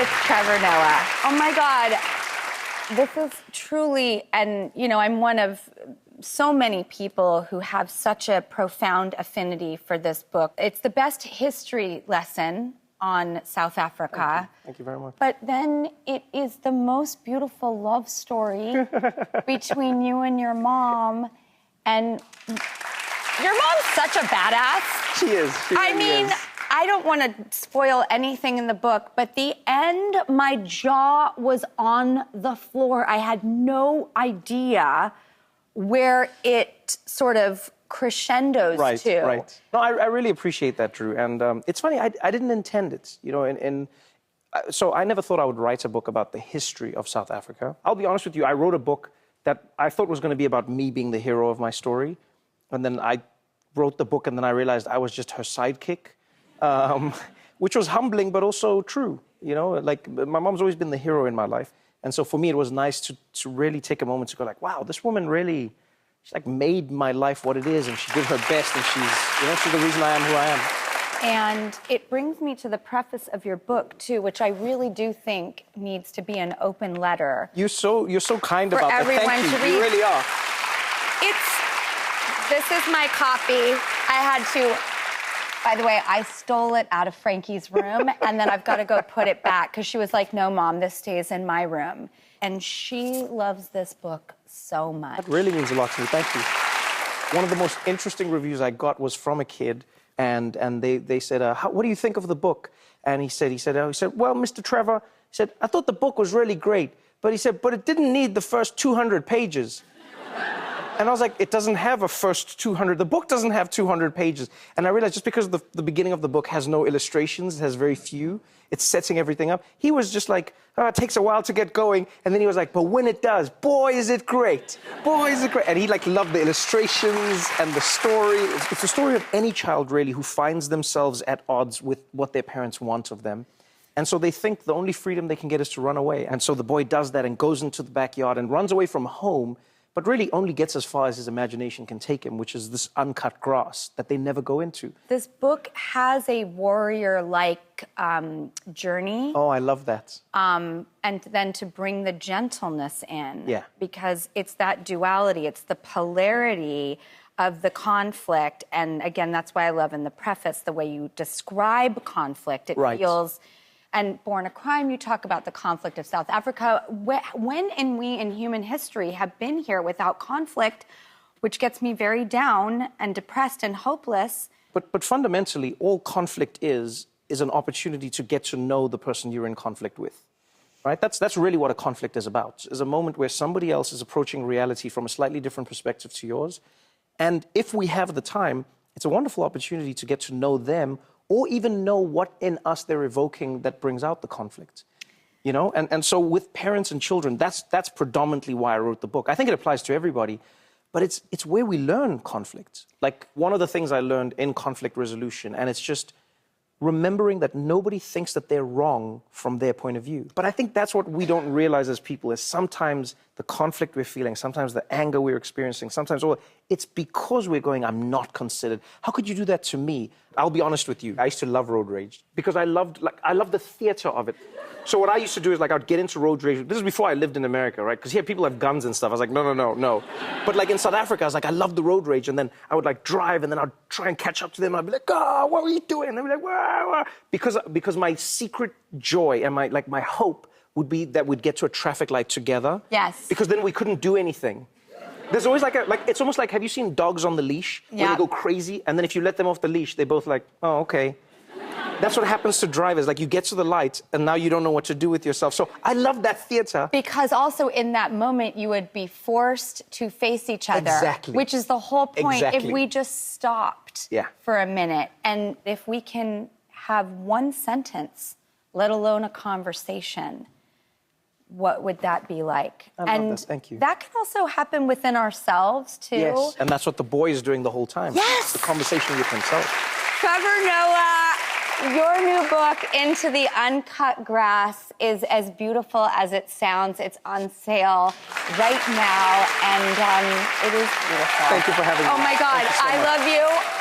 with Trevor Noah. Oh my God, this is truly, and you know, I'm one of so many people who have such a profound affinity for this book. It's the best history lesson on South Africa. Thank you very much. But then it is the most beautiful love story between you and your mom. And your mom's such a badass. She is. She really I mean, is. I don't want to spoil anything in the book, but the end, my jaw was on the floor. I had no idea where it sort of crescendos to. Right. No, I really appreciate that, Drew. And it's funny, I didn't intend it, you know, so I never thought I would write a book about the history of South Africa. I'll be honest with you, I wrote a book that I thought was going to be about me being the hero of my story. And then I wrote the book and then I realized I was just her sidekick, which was humbling, but also true. You know, like my mom's always been the hero in my life. And so for me, it was nice to really take a moment to go like, wow, this woman really, she like made my life what it is, and she did her best, and she's the reason I am who I am. And it brings me to the preface of your book too, which I really do think needs to be an open letter. You're so kind about that. Everyone Thank you. to read. You really are. This is my copy. I had to, by the way, I stole it out of Frankie's room, and then I've got to go put it back, because she was like, no, Mom, this stays in my room. And she loves this book so much. That really means a lot to me. Thank you. One of the most interesting reviews I got was from a kid, and they said, what do you think of the book? And he said, well, Mr. Trevor, he said, I thought the book was really great, but he said, but it didn't need the first 200 pages. And I was like, it doesn't have a first 200. The book doesn't have 200 pages. And I realized just because the beginning of the book has no illustrations, it has very few, it's setting everything up. He was just like, oh, it takes a while to get going. And then he was like, but when it does, boy, is it great. Boy, is it great. And he like loved the illustrations and the story. It's the story of any child, really, who finds themselves at odds with what their parents want of them. And so they think the only freedom they can get is to run away. And so the boy does that and goes into the backyard and runs away from home, but really only gets as far as his imagination can take him, which is this uncut grass that they never go into. This book has a warrior-like journey. Oh, I love that. And then to bring the gentleness in. Yeah. Because it's that duality, it's the polarity of the conflict. And again, that's why I love in the preface the way you describe conflict. It feels... And Born a Crime, you talk about the conflict of South Africa. When and we in human history have been here without conflict, which gets me very down and depressed and hopeless. But fundamentally, all conflict is an opportunity to get to know the person you're in conflict with, right? That's really what a conflict is about. It's a moment where somebody else is approaching reality from a slightly different perspective to yours. And if we have the time, it's a wonderful opportunity to get to know them, or even know what in us they're evoking that brings out the conflict, you know? And so with parents and children, that's predominantly why I wrote the book. I think it applies to everybody, but it's where we learn conflict. Like, one of the things I learned in conflict resolution, and it's just remembering that nobody thinks that they're wrong from their point of view. But I think that's what we don't realize as people, is sometimes the conflict we're feeling, sometimes the anger we're experiencing, sometimes it's because we're going, I'm not considered. How could you do that to me? I'll be honest with you. I used to love road rage because I loved the theater of it. So what I used to do is I'd get into road rage. This is before I lived in America, right? Because here people have guns and stuff. I was like, no. But in South Africa, I was like, I love the road rage. And then I would drive, and then I'd try and catch up to them. And I'd be like, what were you doing? And they'd be like, wah. Because my secret joy and my hope would be that we'd get to a traffic light together. Yes. Because then we couldn't do anything. There's always it's almost like, have you seen dogs on the leash? Where they go crazy, and then if you let them off the leash, they're both like, oh, okay. That's what happens to drivers. You get to the light, and now you don't know what to do with yourself. So I love that theater. Because also in that moment, you would be forced to face each other. Exactly. Which is the whole point. Exactly. If we just stopped for a minute, and if we can have one sentence, let alone a conversation, what would that be like? I love that. Thank you. That can also happen within ourselves, too. Yes, and that's what the boy is doing the whole time. Yes! The conversation with himself. Trevor Noah, your new book, Into the Uncut Grass, is as beautiful as it sounds. It's on sale right now, and it is beautiful. Thank you for having me. Oh, my God. Thank you so much. I love you.